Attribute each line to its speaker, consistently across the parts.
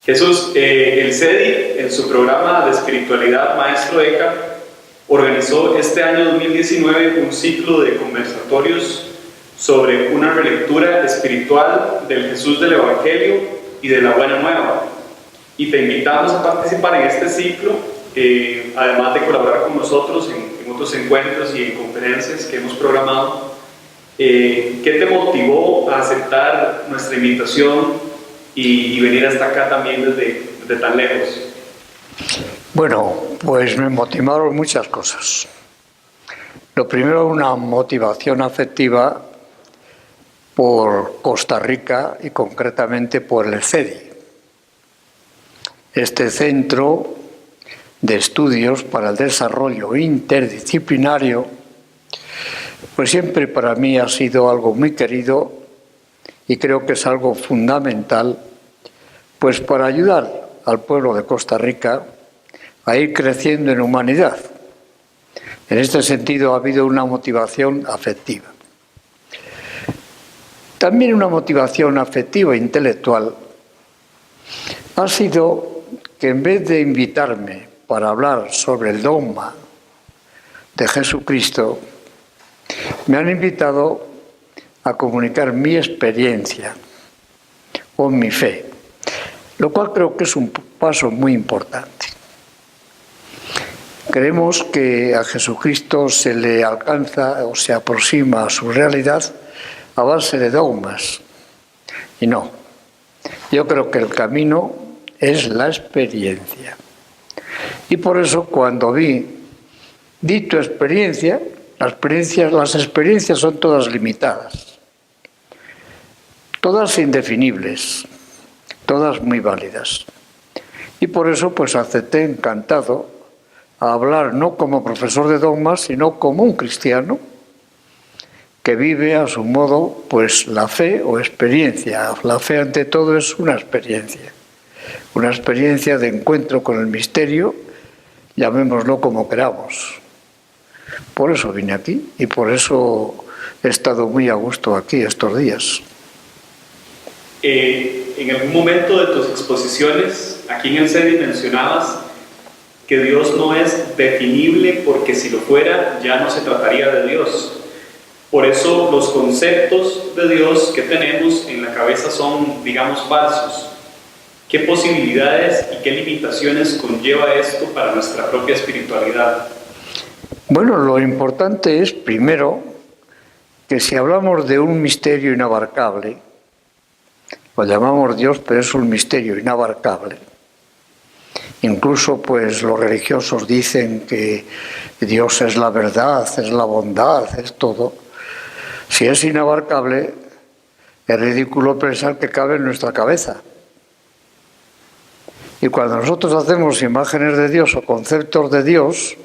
Speaker 1: Jesús, el CEDI, en su programa de espiritualidad Maestro ECA, organizó este año 2019 un ciclo de conversatorios sobre una relectura espiritual del Jesús del Evangelio y de la Buena Nueva. Y te invitamos a participar en este ciclo, además de colaborar con nosotros en otros encuentros y en conferencias que hemos programado. ¿Qué te motivó a aceptar nuestra invitación y venir hasta acá también desde tan lejos?
Speaker 2: Bueno, pues me motivaron muchas cosas. Lo primero, una motivación afectiva por Costa Rica y concretamente por el CEDI, este Centro de Estudios para el Desarrollo Interdisciplinario. Pues siempre para mí ha sido algo muy querido y creo que es algo fundamental, pues para ayudar al pueblo de Costa Rica a ir creciendo en humanidad. En este sentido ha habido una motivación afectiva. También una motivación afectiva e intelectual ha sido que en vez de invitarme para hablar sobre el dogma de Jesucristo, me han invitado a comunicar mi experiencia o mi fe, lo cual creo que es un paso muy importante. Creemos que a Jesucristo se le alcanza o se aproxima a su realidad a base de dogmas, y no. Yo creo que el camino es la experiencia. Y por eso cuando di tu experiencia, las experiencias son todas limitadas, todas indefinibles, todas muy válidas. Y por eso pues acepté encantado a hablar no como profesor de dogmas, sino como un cristiano que vive a su modo pues la fe o experiencia. La fe ante todo es una experiencia de encuentro con el misterio, llamémoslo como queramos. Por eso vine aquí y por eso he estado muy a gusto aquí estos días.
Speaker 1: En algún momento de tus exposiciones, aquí en el CEDI mencionabas que Dios no es definible porque si lo fuera ya no se trataría de Dios. Por eso los conceptos de Dios que tenemos en la cabeza son, digamos, falsos. ¿Qué posibilidades y qué limitaciones conlleva esto para nuestra propia espiritualidad?
Speaker 2: Bueno, lo importante es, primero, que si hablamos de un misterio inabarcable, lo llamamos Dios, pero es un misterio inabarcable. Incluso, pues, los religiosos dicen que Dios es la verdad, es la bondad, es todo. Si es inabarcable, es ridículo pensar que cabe en nuestra cabeza. Y cuando nosotros hacemos imágenes de Dios o conceptos de Dios,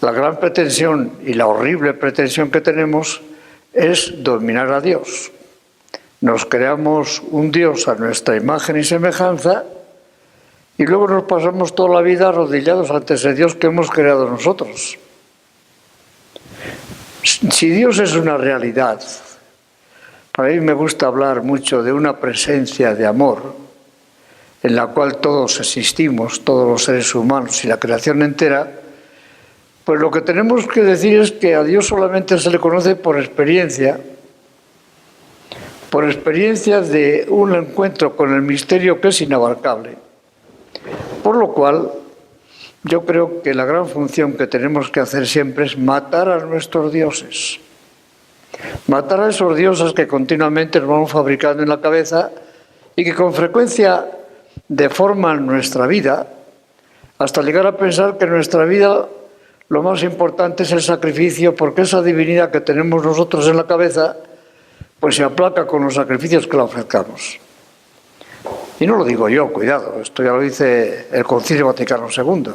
Speaker 2: la gran pretensión y la horrible pretensión que tenemos es dominar a Dios. Nos creamos un Dios a nuestra imagen y semejanza y luego nos pasamos toda la vida arrodillados ante ese Dios que hemos creado nosotros. Si Dios es una realidad, a mí me gusta hablar mucho de una presencia de amor en la cual todos existimos, todos los seres humanos y la creación entera, pues lo que tenemos que decir es que a Dios solamente se le conoce por experiencia de un encuentro con el misterio que es inabarcable. Por lo cual, yo creo que la gran función que tenemos que hacer siempre es matar a nuestros dioses. Matar a esos dioses que continuamente nos vamos fabricando en la cabeza y que con frecuencia deforman nuestra vida, hasta llegar a pensar que en nuestra vida lo más importante es el sacrificio, porque esa divinidad que tenemos nosotros en la cabeza pues se aplaca con los sacrificios que le ofrezcamos. Y no lo digo yo, cuidado, esto ya lo dice el Concilio Vaticano II.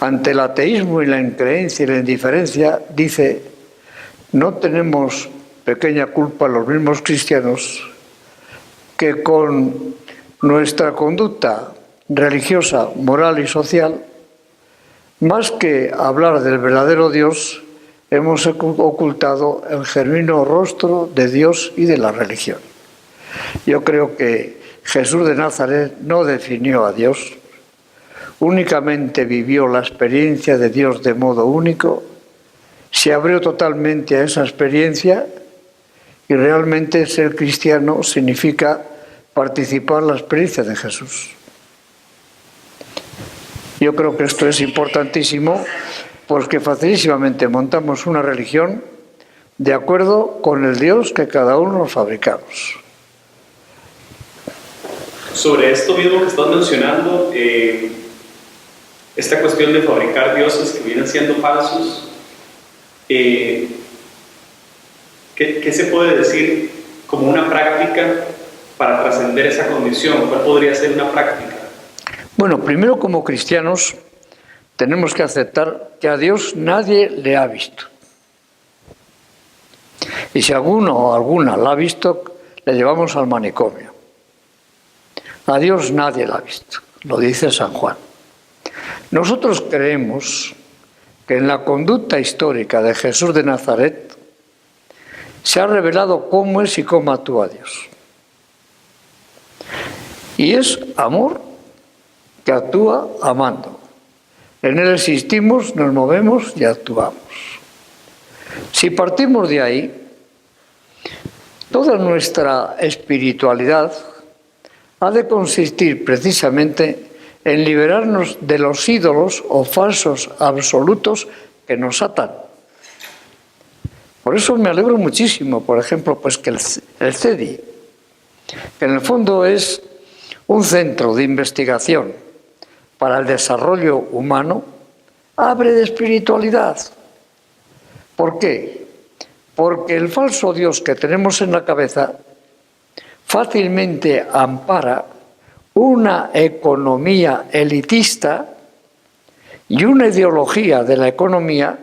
Speaker 2: Ante el ateísmo y la increencia y la indiferencia, dice, no tenemos pequeña culpa los mismos cristianos que con nuestra conducta religiosa, moral y social, más que hablar del verdadero Dios, hemos ocultado el genuino rostro de Dios y de la religión. Yo creo que Jesús de Nazaret no definió a Dios, únicamente vivió la experiencia de Dios de modo único, se abrió totalmente a esa experiencia y realmente ser cristiano significa participar en la experiencia de Jesús. Yo creo que esto es importantísimo porque facilísimamente montamos una religión de acuerdo con el Dios que cada uno nos fabricamos.
Speaker 1: Sobre esto mismo que estás mencionando, esta cuestión de fabricar dioses que vienen siendo falsos, ¿qué se puede decir como una práctica para trascender esa condición? ¿Cuál podría ser una práctica?
Speaker 2: Bueno, primero como cristianos tenemos que aceptar que a Dios nadie le ha visto. Y si alguno o alguna la ha visto, le llevamos al manicomio. A Dios nadie la ha visto, lo dice San Juan. Nosotros creemos que en la conducta histórica de Jesús de Nazaret se ha revelado cómo es y cómo actúa Dios. Y es amor que actúa amando. En Él existimos, nos movemos y actuamos. Si partimos de ahí, toda nuestra espiritualidad ha de consistir precisamente en liberarnos de los ídolos o falsos absolutos que nos atan. Por eso me alegro muchísimo, por ejemplo, pues que el CEDI, que en el fondo es un centro de investigación para el desarrollo humano, abre de espiritualidad. ¿Por qué? Porque el falso Dios que tenemos en la cabeza fácilmente ampara una economía elitista y una ideología de la economía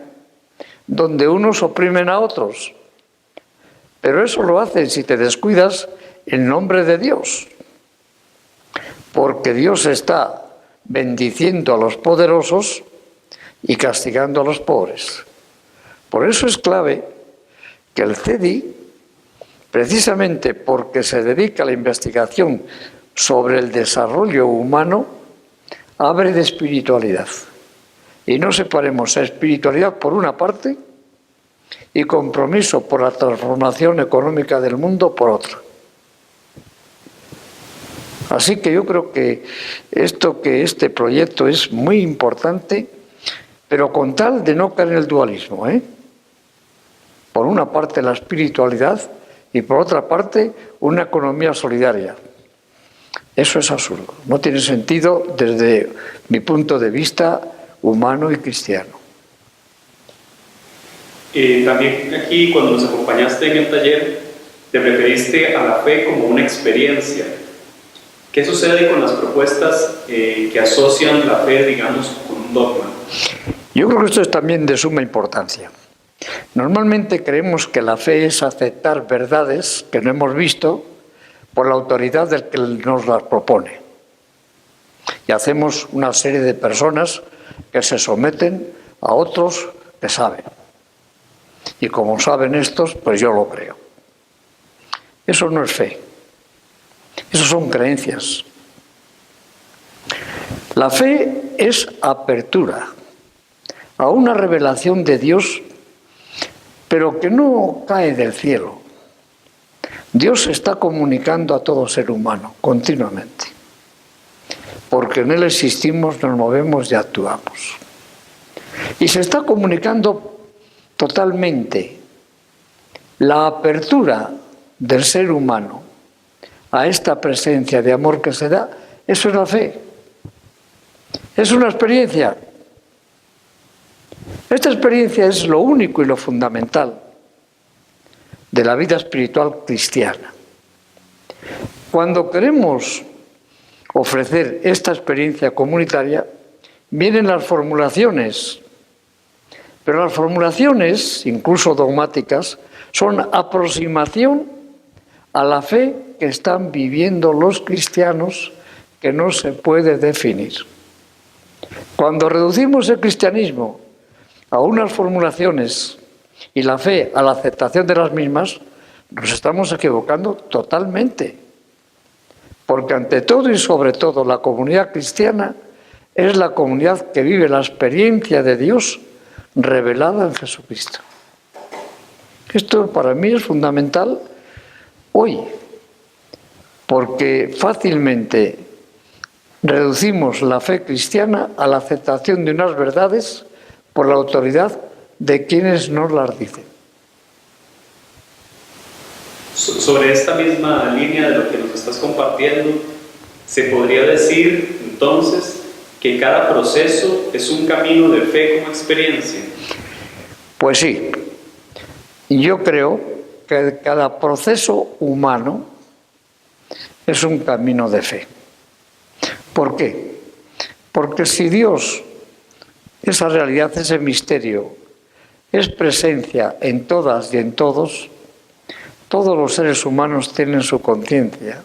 Speaker 2: donde unos oprimen a otros. Pero eso lo hacen, si te descuidas, en nombre de Dios. Porque Dios está bendiciendo a los poderosos y castigando a los pobres. Por eso es clave que el CEDI, precisamente porque se dedica a la investigación sobre el desarrollo humano, abre de espiritualidad. Y no separemos espiritualidad por una parte y compromiso por la transformación económica del mundo por otra. Así que yo creo que este proyecto es muy importante, pero con tal de no caer en el dualismo, Por una parte la espiritualidad y por otra parte una economía solidaria. Eso es absurdo, no tiene sentido desde mi punto de vista humano y cristiano.
Speaker 1: También aquí, cuando nos acompañaste en el taller, te referiste a la fe como una experiencia. ¿Qué sucede con las propuestas que asocian la fe, digamos, con un dogma?
Speaker 2: Yo creo que esto es también de suma importancia. Normalmente creemos que la fe es aceptar verdades que no hemos visto por la autoridad del que nos las propone. Y hacemos una serie de personas que se someten a otros que saben. Y como saben estos, pues yo lo creo. Eso no es fe. Eso son creencias. La fe es apertura a una revelación de Dios, pero que no cae del cielo. Dios se está comunicando a todo ser humano continuamente, porque en Él existimos, nos movemos y actuamos. Y se está comunicando totalmente. La apertura del ser humano a esta presencia de amor que se da, eso es la fe. Es una experiencia. Esta experiencia es lo único y lo fundamental de la vida espiritual cristiana. Cuando queremos ofrecer esta experiencia comunitaria, vienen las formulaciones. Pero las formulaciones, incluso dogmáticas, son aproximación a la fe que están viviendo los cristianos, que no se puede definir. Cuando reducimos el cristianismo a unas formulaciones y la fe a la aceptación de las mismas, nos estamos equivocando totalmente. porque ante todo y sobre todo la comunidad cristiana es la comunidad que vive la experiencia de Dios revelada en Jesucristo. Esto para mí es fundamental hoy, porque fácilmente reducimos la fe cristiana a la aceptación de unas verdades por la autoridad de quienes nos las dicen.
Speaker 1: Sobre esta misma línea de lo que nos estás compartiendo, se podría decir entonces que cada proceso es un camino de fe como experiencia.
Speaker 2: Pues sí, yo creo que cada proceso humano es un camino de fe. ¿Por qué? Porque si Dios, esa realidad, ese misterio, es presencia en todas y en todos los seres humanos tienen su conciencia,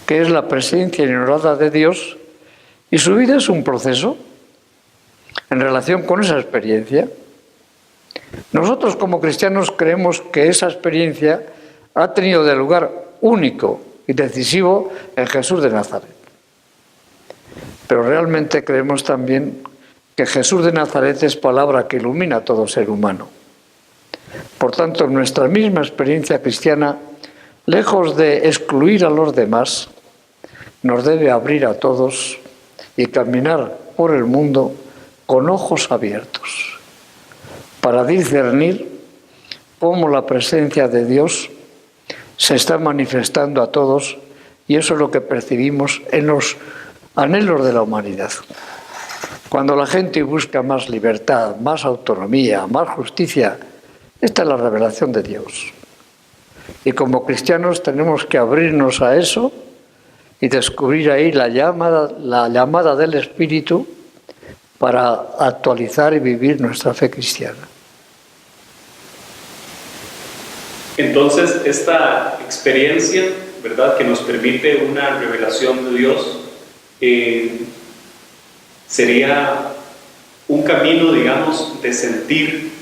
Speaker 2: que es la presencia ignorada de Dios, y su vida es un proceso en relación con esa experiencia. Nosotros como cristianos creemos que esa experiencia ha tenido de lugar único y decisivo en Jesús de Nazaret. Pero realmente creemos también que Jesús de Nazaret es palabra que ilumina a todo ser humano. Por tanto, nuestra misma experiencia cristiana, lejos de excluir a los demás, nos debe abrir a todos y caminar por el mundo con ojos abiertos, para discernir cómo la presencia de Dios se está manifestando a todos, y eso es lo que percibimos en los anhelos de la humanidad. Cuando la gente busca más libertad, más autonomía, más justicia, esta es la revelación de Dios. Y como cristianos tenemos que abrirnos a eso y descubrir ahí la llamada del Espíritu para actualizar y vivir nuestra fe cristiana.
Speaker 1: Entonces, esta experiencia, ¿verdad?, que nos permite una revelación de Dios, sería un camino, digamos, de sentir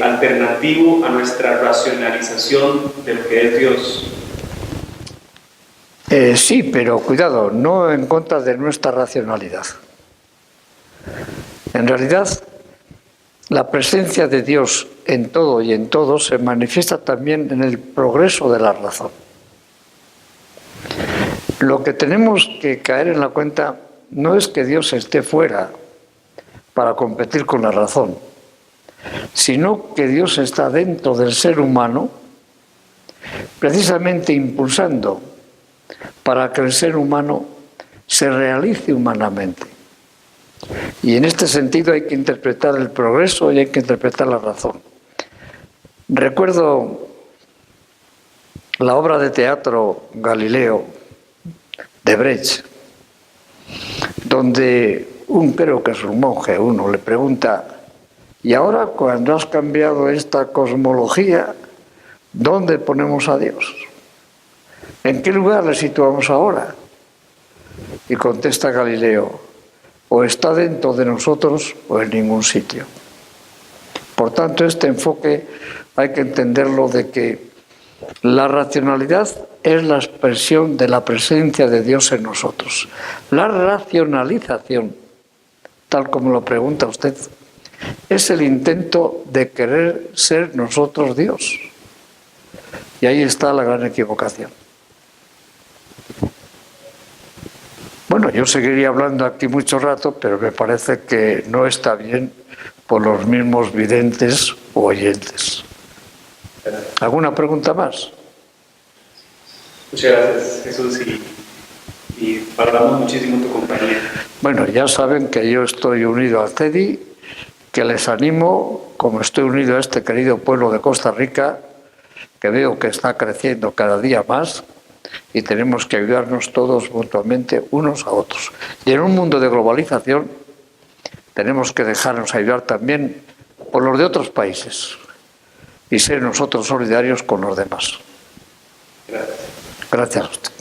Speaker 1: alternativo a nuestra racionalización de lo que es Dios.
Speaker 2: Sí, pero cuidado, no en contra de nuestra racionalidad. En realidad, la presencia de Dios en todo y en todos se manifiesta también en el progreso de la razón. Lo que tenemos que caer en la cuenta no es que Dios esté fuera para competir con la razón, sino que Dios está dentro del ser humano, precisamente impulsando para que el ser humano se realice humanamente. Y en este sentido hay que interpretar el progreso y hay que interpretar la razón. Recuerdo la obra de teatro Galileo de Brecht, donde creo que es un monje, uno le pregunta: y ahora, cuando has cambiado esta cosmología, ¿dónde ponemos a Dios? ¿En qué lugar le situamos ahora? Y contesta Galileo: o está dentro de nosotros o en ningún sitio. Por tanto, este enfoque hay que entenderlo de que la racionalidad es la expresión de la presencia de Dios en nosotros. La racionalización, tal como lo pregunta usted, es el intento de querer ser nosotros Dios. Y ahí está la gran equivocación. Bueno, yo seguiría hablando aquí mucho rato, pero me parece que no está bien por los mismos videntes o oyentes. ¿Alguna pregunta más?
Speaker 1: Muchas gracias, Jesús, y valoramos muchísimo tu compañía.
Speaker 2: Bueno, ya saben que yo estoy unido al CEDI, que les animo, como estoy unido a este querido pueblo de Costa Rica, que veo que está creciendo cada día más, y tenemos que ayudarnos todos mutuamente unos a otros. Y en un mundo de globalización tenemos que dejarnos ayudar también por los de otros países y ser nosotros solidarios con los demás.
Speaker 1: Gracias.
Speaker 2: Gracias a usted.